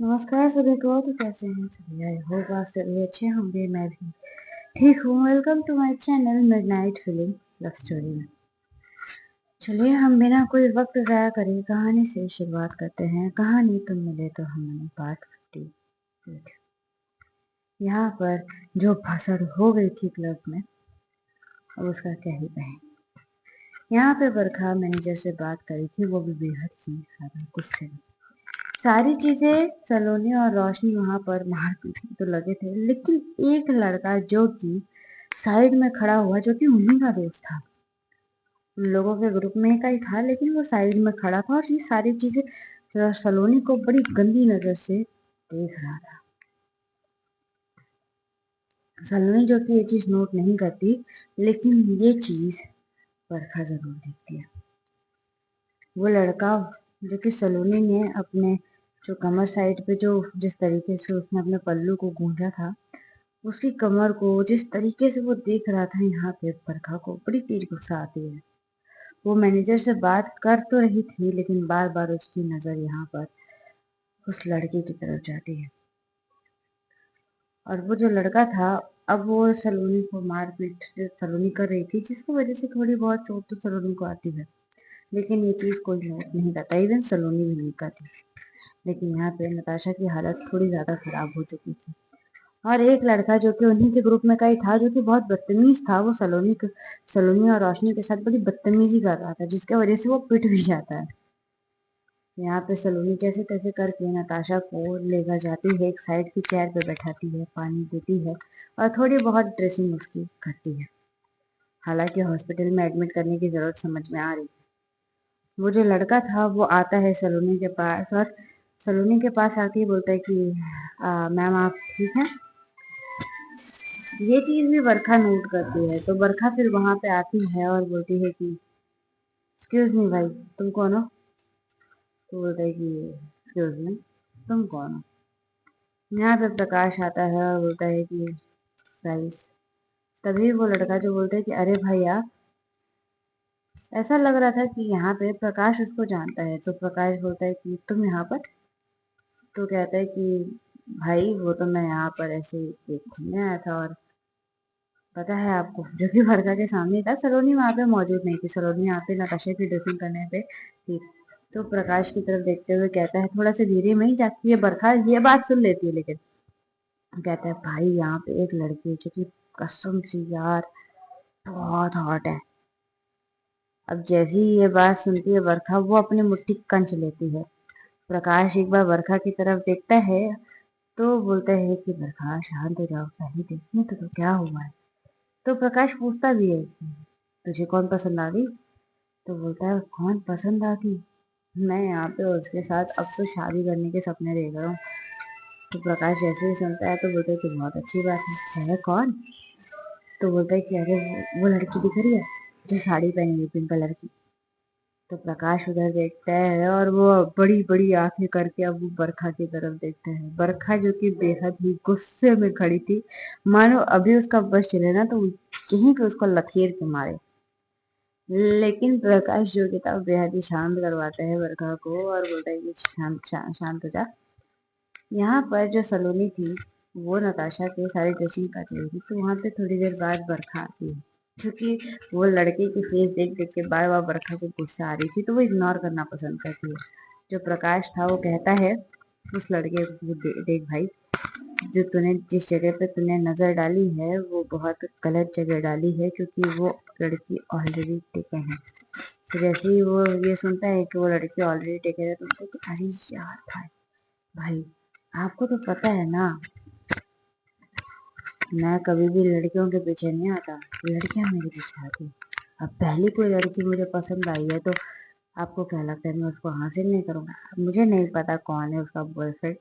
नमस्कार सभी को। तो कैसे हैं सभी? आई होप आप सभी अच्छे होंगे। मैं भी ठीक हूँ। Welcome to my channel midnight film love story में। चलिए हम बिना कोई वक्त ज़ाया करे कहानी से शुरुआत करते हैं। कहानी तुम मिले तो हमने पार्ट 58। यहाँ पर जो भसड़ हो गई थी क्लब में, अब उसका क्या ही कहें। यहाँ पे बरखा मैनेजर से बात करी थी, वो भी बेहद ही ज़्यादा गुस्से में। सारी चीजें सलोनी और रोशनी वहां पर मार पीट तो लगे थे, लेकिन एक लड़का जो कि साइड में खड़ा हुआ, जो कि उन्हीं का दोस्त था, उन लोगों के ग्रुप में का ही था, लेकिन वो साइड में खड़ा था और ये सारी चीजें सलोनी को बड़ी गंदी नजर से देख रहा था। सलोनी जो कि ये चीज नोट नहीं करती, लेकिन ये चीज बरखा जरूर देखती है। वो लड़का जो कि सलोनी ने अपने जो कमर साइड पे जो जिस तरीके से उसने अपने पल्लू को गूंजा था, उसकी कमर को जिस तरीके से वो देख रहा था, यहाँ पे बरखा को बड़ी तेज गुस्सा आती है। वो मैनेजर से बात कर तो रही थी, लेकिन बार बार उसकी नजर यहाँ पर उस लड़के की तरफ जाती है। और वो जो लड़का था, अब वो सलोनी को मारपीट सलोनी कर रही थी, जिसकी वजह से थोड़ी बहुत चोट तो सलोनी को आती है, लेकिन ये चीज कोई नोट नहीं करता, इवन सलोनी भी नहीं करती। लेकिन यहाँ पे नताशा की हालत थोड़ी ज्यादा खराब हो चुकी थी। और एक लड़का जो कि उन्हीं के ग्रुप में का ही था, जो कि बहुत बदतमीज था, वो सलोनी और रोशनी के साथ बड़ी बदतमीजी कर रहा था, जिसके वजह से वो पिट भी जाता है। यहाँ पे सलोनी जैसे तैसे करके नताशा को लेकर जाती है, एक साइड की चेयर पे बैठाती है, पानी देती है और थोड़ी बहुत ड्रेसिंग उसकी करती है। हालांकि हॉस्पिटल में एडमिट करने की जरूरत समझ में आ रही। वो जो लड़का था वो आता है सलोनी के पास, और सलोनी के पास आके बोलता है कि मैम आप ठीक हैं। ये चीज भी बरखा नोट करती है, तो बरखा फिर वहां पे आती है और बोलती है कि एक्सक्यूज मी भाई, तुम कौन हो? तो बोलता है कि एक्सक्यूज मी, तुम कौन हो? यहाँ पे प्रकाश आता है और बोलता है कि गाइस। तभी वो लड़का जो बोलता है कि अरे भाई आप, ऐसा लग रहा था कि यहाँ पे प्रकाश उसको जानता है। तो प्रकाश बोलता है कि तुम यहाँ पर? तो कहता है कि भाई वो तो मैं यहाँ पर ऐसे ही घूमने आया था, और पता है आपको, जो कि बरखा के सामने था। सलोनी वहां पे मौजूद नहीं थी, सलोनी यहाँ पे नताशा की ड्रेसिंग करने पे थी। तो प्रकाश की तरफ देखते हुए कहता है, थोड़ा सा धीरे में ही जाती है बरखा, ये बात सुन लेती है, लेकिन कहता है भाई यहाँ पे एक लड़की है जो कि कसम से यार बहुत हॉट है। अब जैसे ही ये बात सुनती है बरखा, वो अपनी मुट्ठी कंच लेती है। प्रकाश एक बार बरखा की तरफ देखता है, तो बोलता है कि बरखा शांत हो जाओ, पहले देखने तो क्या हुआ है। तो प्रकाश पूछता भी है कि तुझे कौन पसंद आ गई? तो बोलता है कौन पसंद आ गई? मैं यहाँ पे उसके साथ अब तो शादी करने के सपने देख रहा हूँ। तो प्रकाश जैसे ही सुनता है तो बोलता है कि बहुत अच्छी बात है कौन? तो बोलता है कि अरे वो लड़की दिख रही है जो साड़ी पहनी हुई पिंक कलर की। तो प्रकाश उधर देखता है और वो बड़ी बड़ी आंखें करके अब वो बरखा की तरफ देखता है। बरखा जो कि बेहद ही गुस्से में खड़ी थी, मानो अभी उसका बस चले ना तो यहीं पे उसको लथेर के मारे। लेकिन प्रकाश जो कि था बेहद ही शांत करवाता है बरखा को और बोलता है कि शांत हो जा। यहाँ पर जो सलोनी थी, वो नताशा के सारे ड्रेसिंग कर रही थी, तो वहां पे थोड़ी देर बाद बरखा आती है। क्योंकि वो लड़के की फेस देख देख के बार बार बरखा को गुस्सा आ रही थी, तो वो इग्नोर करना पसंद करती है। जो प्रकाश था वो कहता है उस लड़के को, देख भाई, जो तूने जिस जगह पे तूने नजर डाली है वो बहुत गलत जगह डाली है, क्योंकि वो लड़की ऑलरेडी टेकन है। तो जैसे ही वो ये सुनता है कि वो लड़की ऑलरेडी टेकन है, तो उसको कि अरे यार भाई, भाई आपको तो पता है ना, मैं कभी भी लड़कियों के पीछे नहीं आता, लड़कियां मेरे पीछे आती। अब पहली कोई लड़की मुझे पसंद आई है तो आपको क्या लगता है मैं उसको हासिल नहीं करूंगा? अब मुझे नहीं पता कौन है उसका बॉयफ्रेंड,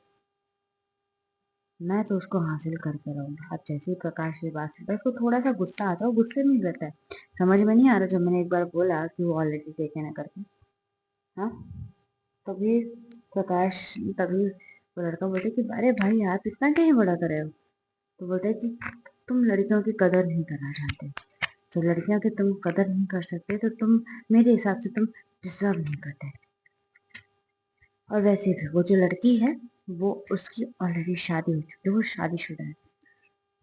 मैं तो उसको हासिल करके रहूंगा। अब जैसे ही प्रकाश की बात सुनता है उसको थोड़ा सा गुस्सा आता है, वो गुस्से में ही रहता है। समझ में नहीं आ रहा जब मैंने एक बार बोला कि वो ऑलरेडी टेकन है करके। हाँ, तभी प्रकाश तभी वो लड़का बोलते कि अरे भाई आप इतना कहीं बड़ा कर रहे हो? तो बोलते हैं कि तुम लड़कियों की कदर नहीं करना चाहते। जो लड़कियों की तुम कदर नहीं कर सकते, तो तुम मेरे हिसाब से तुम डिजर्व नहीं करते। और वैसे भी वो जो लड़की है वो उसकी ऑलरेडी शादी हो चुकी है, वो शादीशुदा है।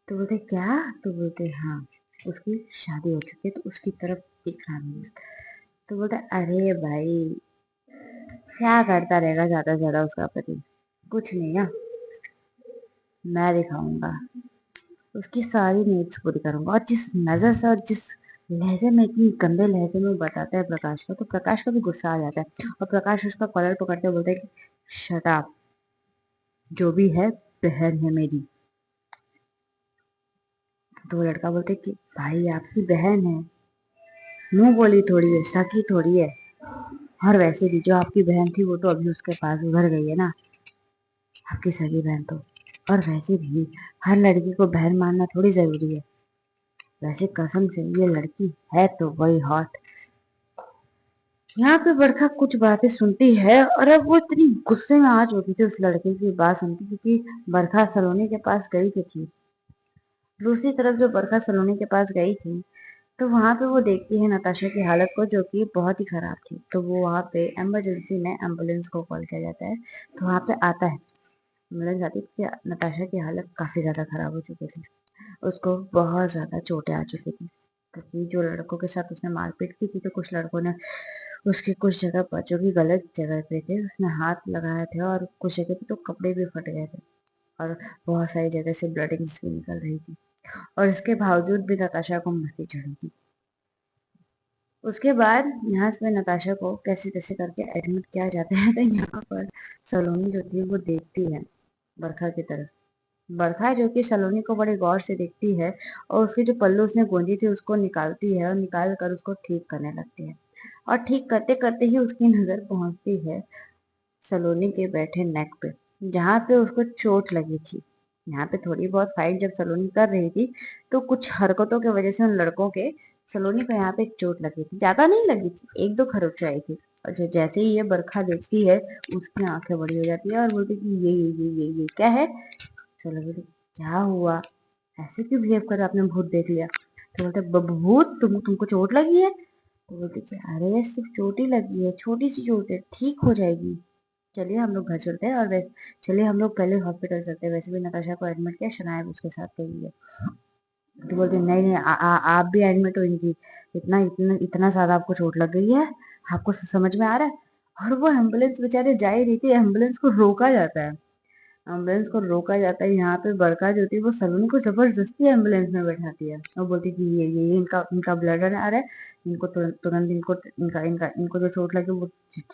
तो बोलते क्या? तो बोलते हाँ, उसकी शादी हो चुकी है, तो उसकी तरफ देखना नहीं। तो बोलते अरे भाई, क्या करता रहेगा ज्यादा से ज्यादा उसका पति? कुछ नहीं ना, मैं दिखाऊंगा, उसकी सारी नीड्स पूरी करूंगा। और जिस नजर से और जिस लहजे में, इतनी गंदे लहजे में बताता है प्रकाश को, तो प्रकाश को भी गुस्सा आ जाता है। और प्रकाश उसका कॉलर पकड़ते बोलता है कि शट अप, जो भी है बहन है मेरी। तो वो लड़का बोलते कि भाई आपकी बहन है, मुंह बोली थोड़ी है, सकी थोड़ी है। और वैसे भी जो आपकी बहन थी वो तो अभी उसके पास उधर गई है ना, आपकी सगी बहन तो। और वैसे भी हर लड़की को बहन मानना थोड़ी जरूरी है। वैसे कसम से ये लड़की है तो वही हॉट। यहाँ पे बरखा कुछ बातें सुनती है, और अब वो इतनी गुस्से में आ चुकी थी उस लड़के की बात सुनती, क्योंकि बरखा सलोनी के पास गई थी। दूसरी तरफ जो बरखा सलोनी के पास गई थी, तो वहां पे वो देखती है नताशा की हालत को, जो कि बहुत ही खराब थी। तो वो वहां पे इमरजेंसी में एम्बुलेंस को कॉल किया जाता है। तो वहां पे आता है एम्बुलेंस आती है कि नताशा की हालत काफी ज्यादा खराब हो चुकी थी, उसको बहुत ज्यादा चोटें आ चुकी थी, क्योंकि जो लड़कों के साथ उसने मारपीट की थी, तो कुछ लड़कों ने उसकी कुछ जगह पर, जो कि गलत जगह पे थे, उसने हाथ लगाए थे, और कुछ जगह पे तो कपड़े भी फट गए थे, और बहुत सारी जगह से ब्लडिंग्स भी निकल रही थी। और इसके बावजूद भी नताशा को मस्ती चढ़ी थी। उसके बाद यहाँ पे नताशा को कैसे तैसे करके एडमिट किया जाता है। तो यहाँ पर सलोनी जो थी वो देखती है बरखा की तरफ। बरखा जो कि सलोनी को बड़े गौर से देखती है, और उसके जो पल्लू उसने गूंजी थी उसको निकालती है, और निकाल कर उसको ठीक करने लगती है। और ठीक करते करते ही उसकी नजर पहुंचती है सलोनी के बैठे नेक पे, जहाँ पे उसको चोट लगी थी। यहाँ पे थोड़ी बहुत फाइट जब सलोनी कर रही थी, तो कुछ हरकतों की वजह से उन लड़कों के सलोनी को यहाँ पे एक चोट लगी थी। ज्यादा नहीं लगी थी, एक दो खरोच आई थी। और जैसे ही ये बरखा देखती है, उसकी आंखें बड़ी हो जाती है, और बोलती कि ये क्या है। चलो बोले क्या हुआ, ऐसे क्यों बिहेव कर रहे हो? आपने भूत देख लिया? तो बोलते भूत, तुमको चोट लगी है? तो बोलती कि अरे सिर्फ चोट ही लगी है, छोटी सी चोट है, ठीक हो जाएगी। चलिए हम लोग घर चलते हैं, और वैसे चलिए हम लोग पहले हॉस्पिटल चलते हैं। वैसे भी नताशा को एडमिट किया, शनाया भी उसके साथ गई है। तो बोलते नहीं नहीं, आप भी एडमिट हो इनकी, इतना इतना इतना ज्यादा आपको चोट लग गई है, आपको समझ में आ रहा है? और वो एम्बुलेंस बेचारे जा ही रही थी, एम्बुलेंस को रोका जाता है। एम्बुलेंस को रोका जाता है। यहाँ पे बरखा जो थी वो सलून को जबरदस्ती एम्बुलेंस में बैठाती है, और बोलती कि ये इनका इनका ब्लड आ रहा है, इनको तुरंत तुरंत इनको इनका इनका इनको जो चोट लगी वो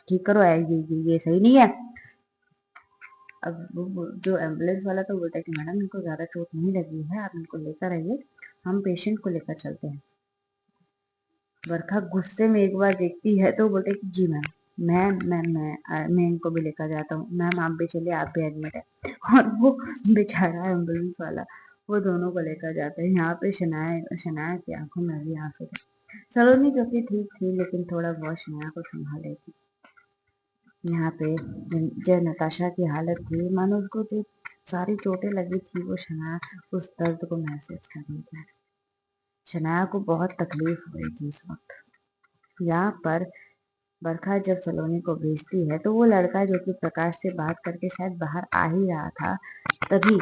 ठीक करो, ये सही नहीं है। अब जो एम्बुलेंस वाला तो बोलता है कि मैडम इनको ज्यादा चोट नहीं लगी है, आप इनको लेकर आइए, हम पेशेंट को लेकर चलते हैं। बरखा गुस्से में एक बार देखती है, तो बोलते है कि जी मैम, मैं इनको भी लेकर जाता हूँ, मैम आप भी चलिए, आप भी एडमिट है। और वो बेचारा एम्बुलेंस वाला वो दोनों को लेकर जाता है। यहाँ पे शनाया शनाया की आंखों में भी आंसू थे। सलोनी जो कि ठीक थी, लेकिन थोड़ा बहुत शनाया को संभाले थी। यहाँ पे जो नताशा की हालत थी, मानो उसको जो सारी चोटें लगी थी, वो शनाया उस दर्द को महसूस कर रही थी। शनाया को बहुत तकलीफ हो रही थी उस वक्त। यहाँ पर बरखा जब सलोनी को भेजती है, तो वो लड़का जो कि प्रकाश से बात करके शायद बाहर आ ही रहा था तभी,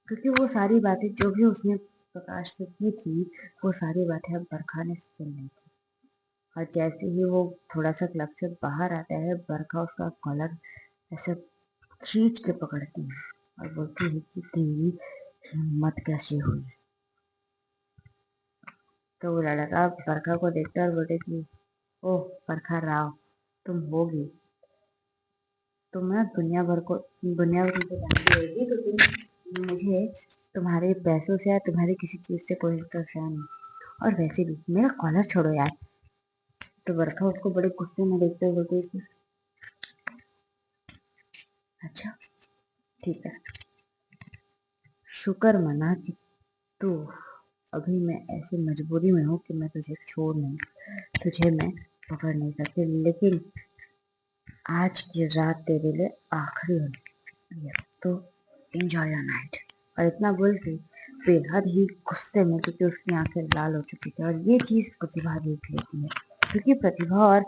क्योंकि वो सारी बातें जो भी उसने प्रकाश से की थी, वो सारी बातें अब बरखा ने सुन ली थी। और जैसे ही वो थोड़ा सा क्लब से बाहर आता है, बरखा उसका कॉलर ऐसे खींच के पकड़ती है, और बोलती है कि तेरी हिम्मत कैसे हुई? तो वो लड़का बरखा को देखता है और बोलते कि ओह बरखा राव, तुम होगी, तुम ना दुनिया भर तुमसे जानती होगी, तो तुम मुझे तुम्हारे पैसों से या तुम्हारे किसी चीज से कोई इंटरेस्ट नहीं। और वैसे भी मेरा कॉलर छोड़ो यार। तो बरखा उसको बड़े गुस्से में देखते हुए बोलती है कि अच्छा ठीक है, शुक्र मना कि तू, अभी मैं ऐसी मजबूरी में हूँ कि मैं तुझे छोड़ नहीं, तुझे मैं पकड़ नहीं सकती, लेकिन आज की रात तेरे लिए आखिरी है, तो एंजॉय योर नाइट। और इतना बोल के बेहद ही गुस्से में, क्योंकि उसकी आंखें लाल हो चुकी थी, और ये चीज प्रतिभा देख लेती है, क्योंकि प्रतिभा और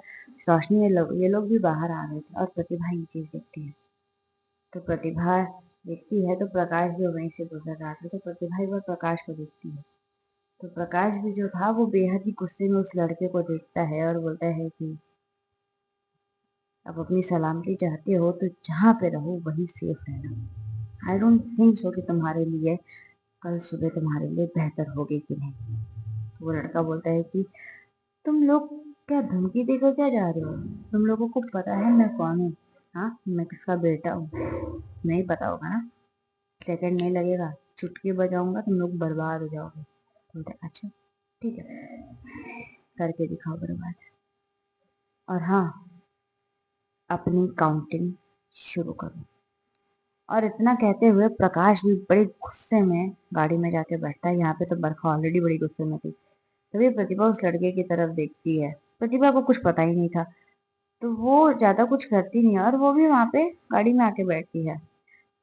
रोशनी ये लोग भी बाहर आ गए थे, और प्रतिभा ये चीज देखती है। तो प्रतिभा देखती है तो प्रकाश भी वहीं से गुजर रहा था, तो प्रतिभा एक बार प्रकाश को देखती है। तो प्रकाश भी जो था वो बेहद ही गुस्से में उस लड़के को देखता है और बोलता है कि अब अपनी सलामती चाहते हो तो जहाँ पे रहो वही सेफ रहना। आई डोंट थिंक सो कि तुम्हारे लिए कल सुबह तुम्हारे लिए बेहतर होगी कि नहीं। तो वो लड़का बोलता है कि तुम लोग क्या धमकी देकर क्या जा रहे हो? तुम लोगों को पता है मैं कौन हूँ? हाँ, मैं किसका बेटा हूँ? नहीं पता होगा ना? सेकंड नहीं लगेगा, चुटकी बजाऊंगा तुम लोग बर्बाद हो जाओगे। बोलते अच्छा ठीक है, करके दिखाओ बर्बाद। और हाँ, अपनी काउंटिंग शुरू करो। और इतना कहते हुए प्रकाश भी बड़े गुस्से में गाड़ी में जाके बैठता है। यहाँ पे तो बरखा ऑलरेडी बड़ी गुस्से में थी। तभी प्रतिभा उस लड़के की तरफ देखती है। प्रतिभा को कुछ पता ही नहीं था, तो वो ज्यादा कुछ करती नहीं है और वो भी वहां पे गाड़ी में आके बैठती है।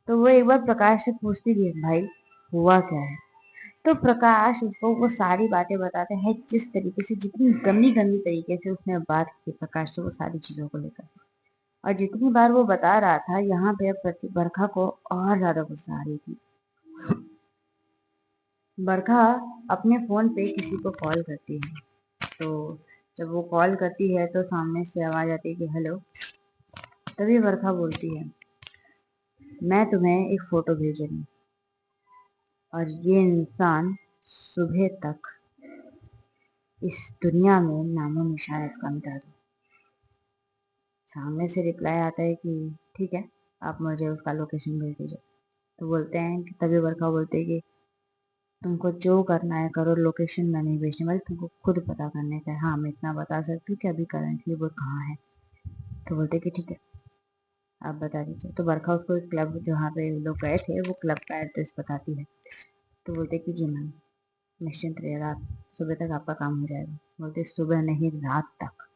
तो वो एक बार प्रकाश से पूछती भी है, भाई हुआ क्या है? तो प्रकाश उसको वो सारी बातें बताते हैं, जिस तरीके से, जितनी गंदी गंदी तरीके से उसने बात की प्रकाश से, वो सारी चीजों को लेकर। और जितनी बार वो बता रहा था, यहाँ पे बरखा को और ज्यादा गुस्सा आ रही थी। बरखा अपने फोन पे किसी को कॉल करती है। तो जब वो कॉल करती है तो सामने से आवाज आती है कि हेलो। तभी बरखा बोलती है, मैं तुम्हें एक फोटो भेज रही हूँ और ये इंसान सुबह तक इस दुनिया में नामो निशान इसका मिटा दो। सामने से रिप्लाई आता है कि ठीक है, आप मुझे उसका लोकेशन भेज दीजिए। तो बोलते हैं कि तभी बरखा बोलते हैं कि तुमको जो करना है करो, लोकेशन मैं नहीं भेजने वाली, तुमको खुद पता करने का है। हाँ, मैं इतना बता सकती हूँ कि अभी करंटली वो कहाँ है। तो बोलते कि ठीक है, आप बता दीजिए। तो बरखा उसको एक क्लब जहाँ पे लोग गए थे वो क्लब का एड्रेस बताती है। तो बोलते कि जी मैम, निश्चिंत रहिए, रात सुबह तक आपका काम हो जाएगा। बोलते सुबह नहीं, रात तक।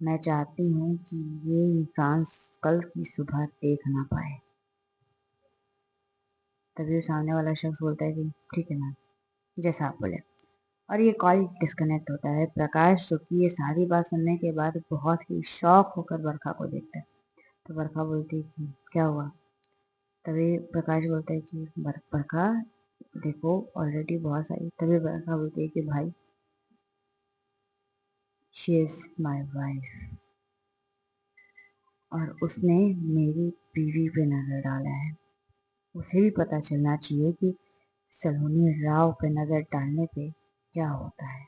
मैं चाहती हूँ कि ये इंसान कल की सुबह देख ना पाए। तभी सामने वाला शख्स बोलता है कि ठीक है मैम, जैसा आप बोले। और ये कॉल डिस्कनेक्ट होता है। प्रकाश जो कि ये सारी बात सुनने के बाद बहुत ही शॉक होकर बरखा को देखता है। तो बरखा बोलती है कि क्या हुआ? तभी प्रकाश बोलता है कि बरखा देखो ऑलरेडी बहुत सारी। तभी बरखा बोलती है कि भाई, शी इज माई वाइफ और उसने मेरी बीवी पे नजर डाला है। उसे भी पता चलना चाहिए कि सलोनी राव पे नजर डालने पे क्या होता है।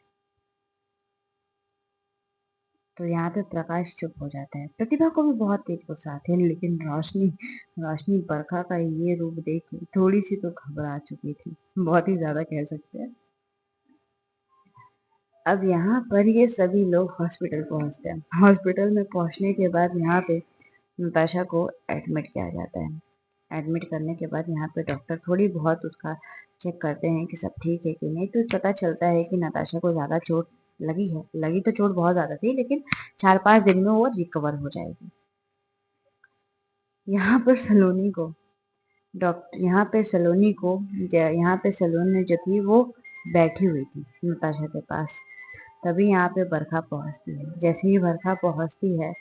तो यहाँ पे प्रकाश चुप हो जाता है। प्रतिभा को भी बहुत तेज गुस्सा आती है, लेकिन रोशनी रोशनी बरखा का ये रूप देख के थोड़ी सी तो घबरा चुकी थी, बहुत ही ज्यादा कह सकते हैं। अब यहाँ पर ये सभी लोग हॉस्पिटल पहुंचते हैं। हॉस्पिटल में पहुंचने के बाद यहाँ पे नताशा को एडमिट किया जाता है। एडमिट करने के बाद यहाँ पे डॉक्टर थोड़ी बहुत उसका चेक करते हैं कि सब ठीक है कि नहीं। तो पता चलता है कि नताशा को ज़्यादा चोट लगी है। लगी तो चोट बहुत ज़्यादा थी, लेकिन 4-5 दिन में वो रिकवर हो जाएगी। यहाँ पर सलोनी को डॉक्टर यहाँ पे सलोनी जो थी वो बैठी हुई थी नताशा के पास। तभी यहाँ पे बरखा पहुंचती है। जैसे ही बरखा पहुंचती है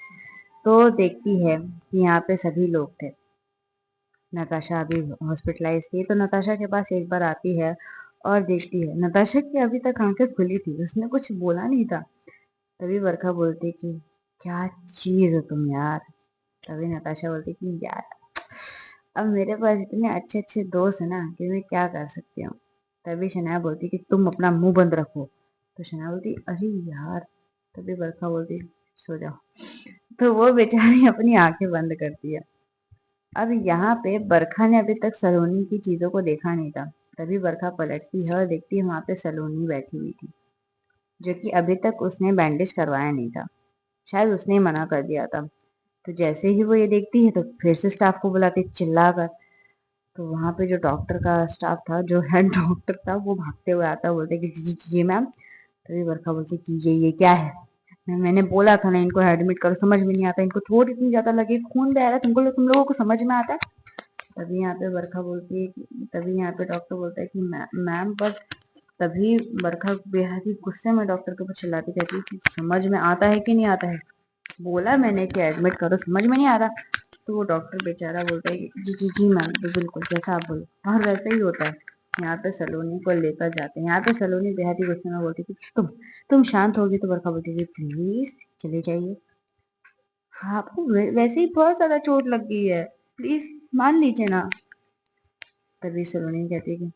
तो देखती है कि यहाँ पे सभी लोग थे। नताशा अभी हॉस्पिटलाइज थी, तो नताशा के पास एक बार आती है और देखती है। नताशा की अभी तक आंखें खुली थी, उसने कुछ बोला नहीं था। तभी बरखा बोलती कि क्या चीज हो तुम यार। तभी नताशा बोलती कि यार, अब मेरे पास इतने अच्छे अच्छे दोस्त है ना कि मैं क्या कर सकती हूँ। तभी शनाया बोलती कि तुम अपना मुंह बंद रखो। तो शनाया बोलती अरे यार। तभी बरखा बोलती सो जाओ। तो वो बेचारी अपनी आंखें बंद करती है। अब यहाँ पे बरखा ने अभी तक सलोनी की चीजों को देखा नहीं था। तभी बरखा पलटती है और देखती है वहां पे सलोनी बैठी हुई थी, जो कि अभी तक उसने बैंडेज करवाया नहीं था। शायद उसने ही मना कर दिया था। तो जैसे ही वो ये देखती है तो फिर से स्टाफ को बुलाती है चिल्ला कर। तो वहां पे जो डॉक्टर का स्टाफ था, जो हेड डॉक्टर था, वो भागते हुए आता है, बोलते कि जी जी जी मैम। तभी बरखा बोलती कि ये क्या है? मैंने बोला था ना इनको एडमिट करो, समझ में नहीं आता, इनको चोट इतनी ज्यादा लगी, खून बह रहा है, तुम लोगों को समझ में आता है? तभी यहाँ पे बरखा बोलती है तभी यहाँ पे डॉक्टर बोलता है कि मैम पर। तभी बरखा बेहद ही गुस्से में डॉक्टर के ऊपर चिल्लाती कहती है कि समझ में आता है कि नहीं आता है? बोला मैंने कि एडमिट करो, समझ में नहीं आ रहा? तो वो डॉक्टर बेचारा बोलता है कि जी जी जी मैम, तो बिल्कुल जैसा आप बोलो। और वैसा ही होता है। यहाँ पे सलोनी को लेकर जाते हैं। यहाँ पे सलोनी बेहद ही गुस्से में बोलती थी, तुम शांत होगी? तो बरखा बोलती थी प्लीज चले जाइए, हाँ आपको वैसे ही बहुत ज्यादा चोट लग गई है, प्लीज मान लीजिए ना। तभी सलोनी कहती है कि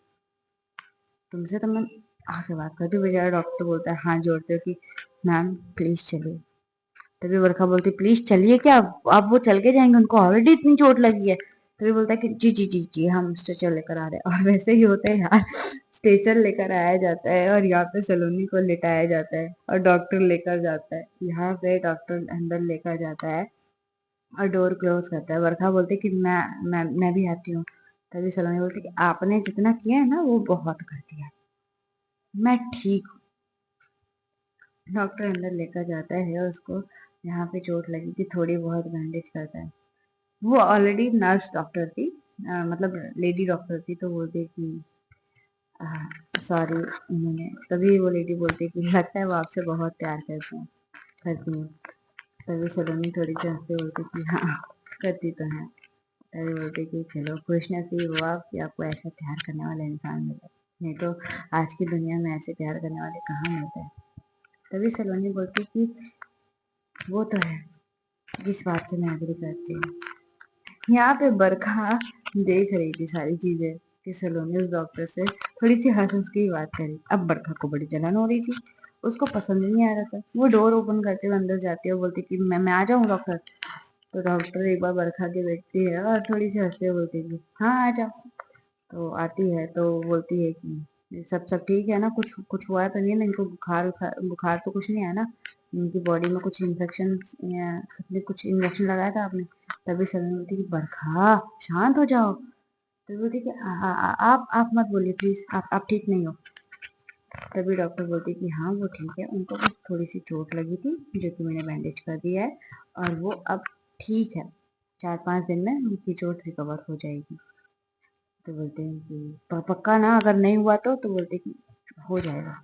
तुमसे तो मैं आके बात करती हूँ। बेचारा डॉक्टर बोलता है हाथ जोड़ते हो कि मैम प्लीज चलिए। तभी बरखा बोलती प्लीज चलिए क्या, आप वो चल के जाएंगे, उनको ऑलरेडी इतनी चोट लगी है। तभी बोलता है कि जी जी जी जी हम स्ट्रेचर लेकर आ रहे हैं। और वैसे ही होता है यार, स्ट्रेचर लेकर आया जाता है और यहाँ पे सलोनी को लिटाया जाता है और डॉक्टर लेकर जाता है। यहाँ पे डॉक्टर अंदर लेकर जाता है और डोर क्लोज करता है। बरखा बोलती कि मैं भी आती हूँ। तभी सलोनी बोलती कि आपने जितना किया है ना वो बहुत कर दिया, मैं ठीक हूँ। डॉक्टर अंदर लेकर जाता है और उसको यहाँ पे चोट लगी थी थोड़ी बहुत बैंडेज करता है। वो ऑलरेडी नर्स डॉक्टर थी, मतलब लेडी डॉक्टर थी। तो बोलती कि सॉरी उन्होंने। तभी वो लेडी बोलती कि लगता है वो आपसे बहुत प्यार करती हैं। तभी सलोनी थोड़ी सी हंसते बोलती कि हाँ करती तो है। तभी बोलती कि चलो खुश नसीब हो आप कि आपको ऐसा प्यार करने वाला इंसान मिला, नहीं तो आज की दुनिया में ऐसे प्यार करने वाले कहाँ मिलते हैं। तभी सलोनी बोलती कि वो तो है, जिस बात से मैं एग्री करती हूँ। यहाँ पे बरखा देख रही थी सारी चीजें कि सलोनी उस डॉक्टर से थोड़ी सी हंस हंस की बात करी। अब बरखा को बड़ी जलन हो रही थी, उसको पसंद नहीं आ रहा था। वो डोर ओपन करते हुए अंदर जाती है और बोलती कि मैं आ जाऊँ डॉक्टर। तो डॉक्टर एक बार बरखा के देखती है और थोड़ी सी हंसते हुए बोलती है हाँ आ जाओ। तो आती है तो बोलती है कि सब सब ठीक है ना, कुछ कुछ हुआ तो नहीं है ना, इनको बुखार बुखार तो कुछ नहीं है ना, इनकी बॉडी में कुछ इन्फेक्शन या कुछ इंजेक्शन लगाया था आपने? तभी सलोनी बोलती कि बरखा शांत हो जाओ। तो बोलती कि आप मत बोलिए प्लीज, आप ठीक नहीं हो। तभी डॉक्टर बोलती कि हाँ वो ठीक है, उनको बस थोड़ी सी चोट लगी थी जो कि मैंने बैंडेज कर दिया है और वो अब ठीक है, 4-5 दिन में उनकी चोट रिकवर हो जाएगी। तो बोलते हैं कि पक्का ना, अगर नहीं हुआ तो बोलते कि हो जाएगा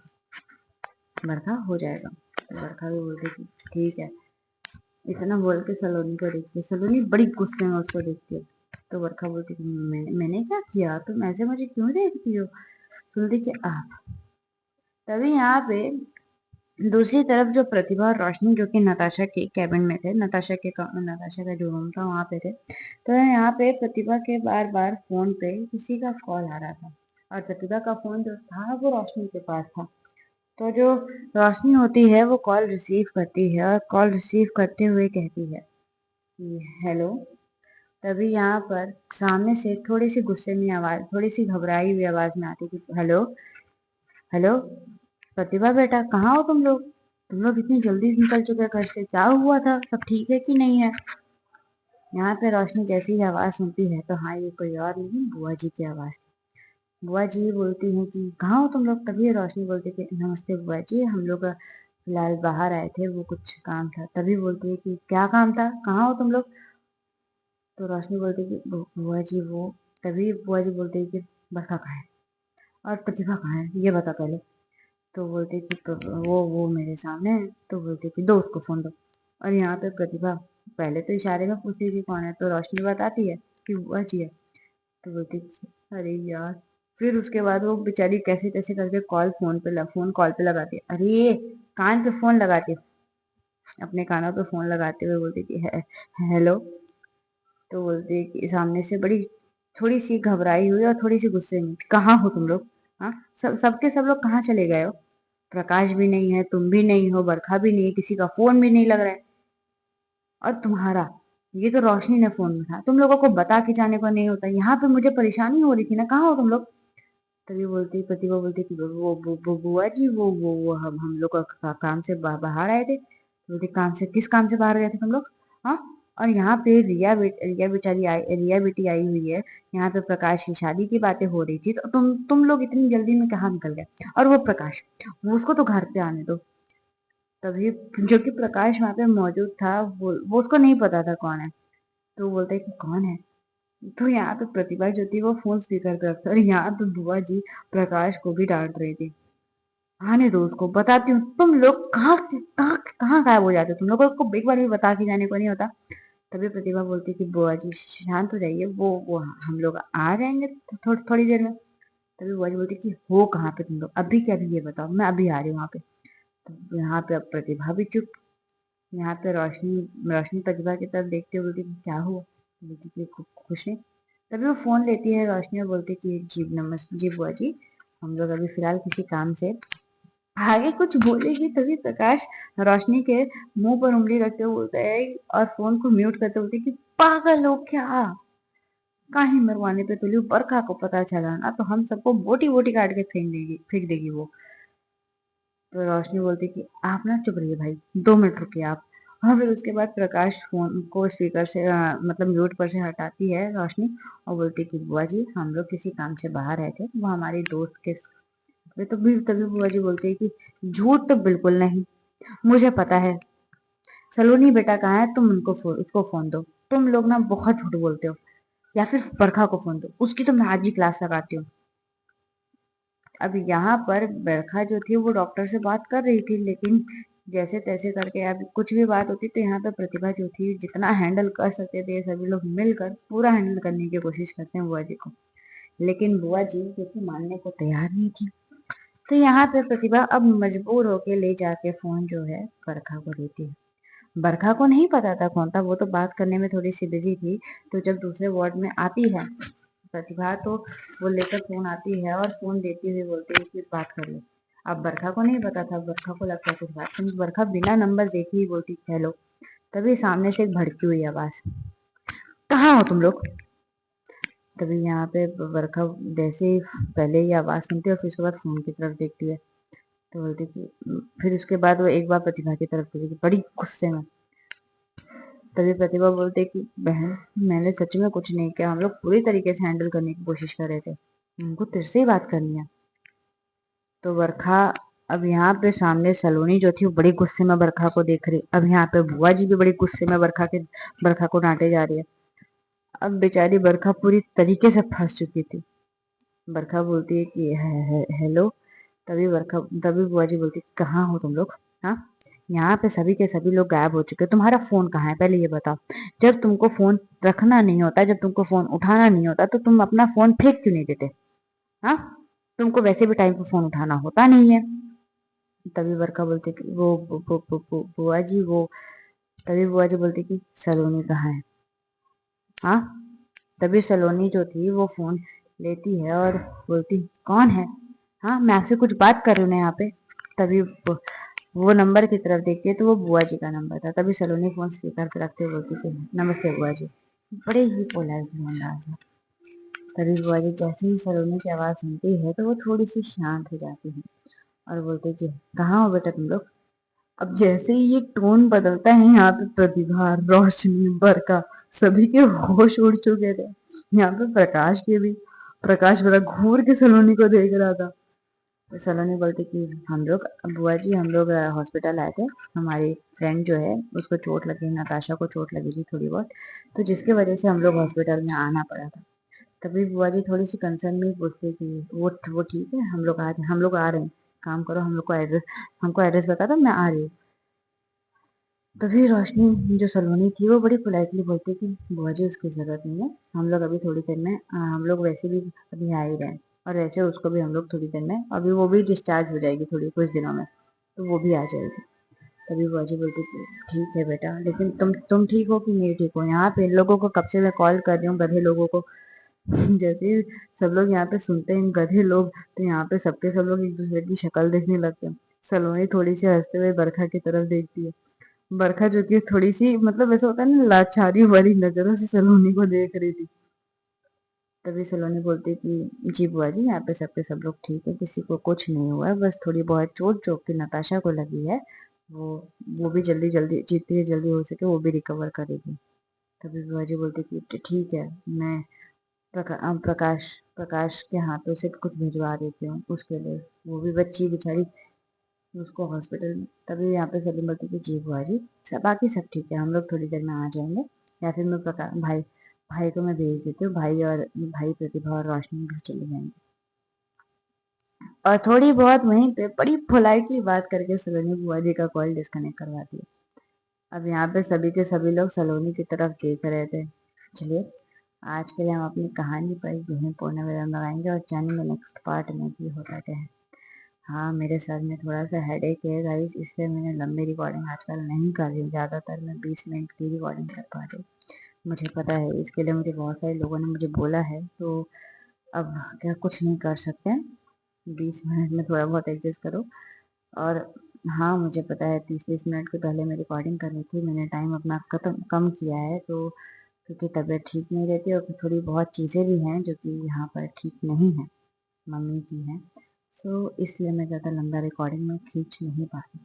बरखा, हो जाएगा। तो बरखा भी बोलते कि ठीक है। इतना बोल के सलोनी को देखती है, सलोनी बड़ी गुस्से में उसको देखती है। तो बरखा बोलती कि मैंने क्या किया, तुम ऐसे मुझे क्यों देखती हो? बोलती कि आप। तभी यहाँ पे दूसरी तरफ जो प्रतिभा और रोशनी जो कि नताशा के कैबिन में थे, नताशा का जो रूम था वहां पे थे। तो यहाँ पे प्रतिभा के बार बार फोन पे किसी का कॉल आ रहा था और प्रतिभा का फोन जो था वो रोशनी के पास था। तो जो रोशनी होती है वो कॉल रिसीव करती है और कॉल रिसीव करते हुए कहती है कि हेलो। तभी यहाँ पर सामने से थोड़ी सी गुस्से में आवाज, थोड़ी सी घबराई हुई आवाज में आती थी हेलो हेलो प्रतिभा बेटा कहाँ हो तुम लोग इतनी जल्दी निकल चुके हैं घर से, क्या हुआ था, सब ठीक है कि नहीं है? यहाँ पे रोशनी जैसी ही आवाज सुनती है तो हाँ ये कोई और नहीं बुआ जी की आवाज थी। बुआ जी बोलती हैं कि कहाँ हो तुम लोग? तभी रोशनी बोलती कि नमस्ते बुआ जी, हम लोग फिलहाल बाहर आए थे, वो कुछ काम था। तभी बोलती है कि क्या काम था, कहाँ हो तुम लोग? तो रोशनी बोलती है कि बुआ जी वो। तभी बुआ जी बोलती है कि बरखा कहाँ है और प्रतिभा कहाँ है ये बता पहले। तो बोलते कि वो मेरे सामने है। तो बोलते कि दो उसको फोन दो। और यहाँ पे प्रतिभा पहले तो इशारे में पूछती थी कौन है, तो रोशनी बताती है कि बुआ जी है। तो बोलती अरे यार। फिर उसके बाद वो बेचारी कैसे तैसे करके फोन कॉल पे लगाती है, अरे ये कान पे फोन लगाती है, अपने कानों पे फोन लगाते हुए बोलती कि हेलो। तो बोलती कि सामने से बड़ी थोड़ी सी घबराई हुई और थोड़ी सी गुस्से में, कहाँ हो तुम लोग? हाँ सबके सब लोग कहाँ चले गए हो? प्रकाश भी नहीं है, तुम भी नहीं हो, बरखा भी नहीं है, किसी का फोन भी नहीं लग रहा है। और तुम्हारा ये तो रोशनी ने फोन उठाया, तुम लोगों को बता के जाने को नहीं होता, यहाँ पे मुझे परेशानी हो रही थी ना, कहाँ हो तुम लोग? तभी बोलती प्रतिभा बोलती कि वो बुआ जी वो हम लोग काम से बाहर आए थे। तो बोलती काम से, किस काम से बाहर गए थे तुम लोग? हाँ। और यहाँ पे रिया बेचारी आई, रिया बेटी आई हुई है, यहाँ पे प्रकाश की शादी की बातें हो रही थी, तो तुम लोग इतनी जल्दी में कहाँ निकल गए? और वो प्रकाश, वो उसको तो घर पे आने दो। तभी जो कि प्रकाश वहां पे मौजूद था, वो उसको नहीं पता था कौन है। तो बोलता है कि कौन है? तो यहाँ पे प्रतिभा जो थी वो फोन स्पीकर पे रखता, और यहाँ पे बुआ जी प्रकाश को भी डांट रही थी, आने दो उसको, बताती हूँ। तुम लोग कहाँ कहाँ कहाँ गायब हो जाते हो? तुम लोगों को एक बार भी बता के जाने को नहीं होता। तभी प्रतिभा बोलती कि बुआ जी शांत हो जाइए, वो हम लोग आ जाएंगे थोड़ी देर में। तभी बुआ जी बोलती कि हो कहाँ पे तुम लोग, अभी क्या, अभी ये बताओ, मैं अभी आ रही हूँ वहाँ पे। तो यहाँ पे अब प्रतिभा भी चुप। यहाँ पे रोशनी रोशनी प्रतिभा की तरफ देखते हुए बोलती कि क्या हुआ, बोलती कि खुश नहीं। तभी वो फोन लेती है रोशनी और बोलती कि जी नमस्ते जी बुआ जी, हम लोग अभी फिलहाल किसी काम से, आगे कुछ बोलेगी तभी प्रकाश रोशनी के मुंह पर उंगली रखते हुए बोलता है और फोन को म्यूट करते बोलते कि पागल हो क्या, काहे मरवाने पे तुली, बरखा को पता चला ना तो हम सबको बोटी बोटी काट के फेंक देगी वो। तो रोशनी बोलती कि आप ना चुप रहिए भाई, 2 मिनट रुकिए आप। और फिर उसके बाद प्रकाश फोन को स्पीकर से मतलब म्यूट पर से हटाती है रोशनी और बोलती कि बुआ जी हम लोग किसी काम से बाहर आए थे, वो हमारी दोस्त के तो भी तभी बुआ जी बोलती है कि झूठ तो बिल्कुल नहीं, मुझे पता है सलोनी बेटा कहाँ है, तुम उसको फोन दो, तुम लोग ना बहुत झूठ बोलते हो, या फिर बरखा को फोन दो, उसकी तो मैं आज ही क्लास लगाती हूँ। अब यहाँ पर बरखा जो थी वो डॉक्टर से बात कर रही थी, लेकिन जैसे तैसे करके अब कुछ भी बात होती तो यहाँ पे प्रतिभा जो थी जितना हैंडल कर सकते थे सभी लोग मिलकर पूरा हैंडल करने की कोशिश करते हैं बुआ जी को, लेकिन बुआ जी क्योंकि मानने को तैयार नहीं थी। तो यहाँ पे प्रतिभा अब मजबूर होके ले जाके फोन जो है बरखा को देती है। बरखा को नहीं पता था कौन था, वो तो बात करने में थोड़ी सी बिजी थी। तो जब दूसरे वार्ड में आती है प्रतिभा तो वो लेकर फोन आती है और फोन देती हुई बोलती है कि बात कर लो। अब बरखा को नहीं पता था, बरखा को लगता है कुछ बात समझ, बरखा बिना नंबर देखे ही बोलती हेलो। तभी सामने से एक भड़की हुई आवाज, कहाँ हो तुम लोग। तभी यहाँ पे बरखा जैसे ही पहले ही आवाज सुनती है और फिर उसके बाद फोन की तरफ देखती है तो बोलती कि फिर उसके बाद वो एक बार प्रतिभा की तरफ देखी बड़ी गुस्से में। तभी प्रतिभा बोलते कि बहन मैंने सच में कुछ नहीं किया, हम लोग पूरी तरीके से हैंडल करने की कोशिश कर रहे थे, उनको तेरे से ही बात करनी है। तो बरखा अब यहाँ पे सामने सलोनी जो थी वो बड़ी गुस्से में बरखा को देख रही, अब यहाँ पे बुआ जी भी बड़ी गुस्से में बरखा को डांटे जा रही है। अब बेचारी बरखा पूरी तरीके से फंस चुकी थी। बरखा बोलती है कि हेलो। तभी बुआ जी बोलती है कहाँ हो तुम लोग, हाँ यहाँ पे सभी के सभी लोग गायब हो चुके हैं, तुम्हारा फोन कहाँ है पहले ये बताओ। जब तुमको फोन रखना नहीं होता, जब तुमको फोन उठाना नहीं होता तो तुम अपना फोन फेंक क्यों नहीं देते, हाँ तुमको वैसे भी टाइम पे फोन उठाना होता नहीं है। तभी बरखा बोलती कि बुआ जी वो, तभी बुआ जी बोलती कि सलोनी कहाँ है, हाँ। तभी सलोनी जो थी वो फोन लेती है और बोलती कौन है, हाँ मैं आपसे कुछ बात कर रही हूँ ना यहाँ पे। तभी वो नंबर की तरफ देखती है तो वो बुआ जी का नंबर था। तभी सलोनी फोन स्पीकर पे रखते बोलती थी नमस्ते बुआ जी, बड़े ही पोलाइट अंदाज है। तभी बुआ जी जैसे ही सलोनी की आवाज सुनती है तो वो थोड़ी सी शांत हो जाती है और बोलते जी कहाँ हो बेटा तुम लोग। अब जैसे ही ये टोन बदलता है यहाँ पे प्रतिभा रोशनी बरका सभी के होश उड़ चुके थे। यहाँ पे प्रकाश बड़ा घूर के सलोनी को देख रहा था। तो सलोनी बोलती कि हम लोग बुआ जी हम लोग हॉस्पिटल आए थे, हमारी फ्रेंड जो है उसको चोट लगी, नताशा को चोट लगी थी थोड़ी बहुत, तो जिसकी वजह से हम लोग हॉस्पिटल में आना पड़ा था। तभी बुआ जी थोड़ी सी कंसर्न में पूछती कि वो ठीक है, हम लोग आ रहे हैं, काम करो हमको एड्रेस बता दो मैं आ रही हूँ। तभी रोशनी जो सलोनी थी वो बड़ी पोलाइटली बोलती कि बुआ जी उसकी जरूरत नहीं है, हम लोग अभी थोड़ी देर में हम लोग वैसे भी अभी आ ही रहे हैं, और वैसे उसको भी हम लोग थोड़ी देर में अभी वो भी डिस्चार्ज हो जाएगी थोड़ी कुछ दिनों में, तो वो भी आ जाएगी। तभी बुआ जी बोलती कि ठीक है बेटा, लेकिन तुम ठीक हो कि नहीं ठीक हो, यहाँ पे इन लोगों को कब से मैं कॉल कर रही हूँ गधे लोगों को। जैसे ही सब लोग यहाँ पे सुनते हैं गधे लोग तो यहाँ पे सबके सब लोग एक दूसरे की शक्ल देखने लगते हैं। सलोनी थोड़ी सी हंसते हुए बरखा की तरफ देखती है। बरखा जो कि थोड़ी सी मतलब ऐसा होता है ना लाचारी वाली नजरों से सलोनी को देख रही थी। तभी सलोनी बोलती कि जी बुआ जी यहाँ पे सबके सब लोग ठीक है, किसी को कुछ नहीं हुआ है, बस थोड़ी बहुत चोट जो कि नताशा को लगी है, वो वो भी जल्दी जल्दी जितनी जल्दी हो सके वो भी रिकवर करेगी। तभी बुआ जी बोलती कि ठीक है, मैं प्रकाश प्रकाश के हाथों से कुछ भिजवा देती हूँ उसके लिए, वो भी बच्ची बेचारी उसको हॉस्पिटल में। तभी यहाँ पे सलीम बोलती कि जी बुआ जी सब बाकी सब ठीक है, हम लोग थोड़ी देर में आ जाएंगे, या फिर मैं प्रकाश भाई भाई को मैं भेज देती हूँ, भाई प्रतिभा और रोशनी भी चले जाएंगे। और थोड़ी बहुत वहीं पे बड़ी पोलाइटली बात करके सलोनी बुआ जी का कॉल डिस्कनेक्ट करवा दिया। अब यहाँ पे सभी के सभी लोग सलोनी की तरफ देख रहे थे। चलिए आज के लिए हम अपनी कहानी पर यहीं पूर्ण विराम लगाएंगे और जानेंगे नेक्स्ट पार्ट में भी होता क्या है। हाँ, मेरे सर में थोड़ा सा हेडेक है गाइस, इसलिए मैंने लंबी रिकॉर्डिंग आजकल नहीं कर रही। ज़्यादातर मैं 20 मिनट की रिकॉर्डिंग कर पा रही हूँ। मुझे पता है, इसके लिए मुझे बहुत सारे लोगों ने मुझे बोला है, तो अब क्या कुछ नहीं कर सकते हैं। 20 मिनट में थोड़ा बहुत एडजस्ट करो। और हाँ, मुझे पता है 30-30 मिनट के पहले मैं रिकॉर्डिंग कर रही थी, मैंने टाइम अपना कम किया है, तो क्योंकि तबीयत ठीक नहीं रहती और थोड़ी बहुत चीज़ें भी हैं जो कि यहाँ पर ठीक नहीं है, मम्मी की हैं। सो इसलिए मैं ज़्यादा लंबा रिकॉर्डिंग में खींच नहीं पाती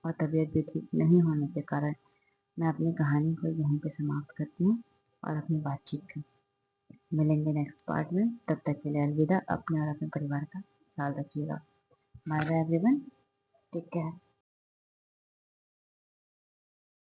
और तबीयत भी ठीक नहीं होने के कारण मैं अपनी कहानी को यहीं पे समाप्त करती हूँ और अपनी बातचीत को मिलेंगे नेक्स्ट पार्ट में। तब तक के लिए अलविदा। अपने और अपने परिवार का ख्याल रखिएगा। Bye bye everyone, take care.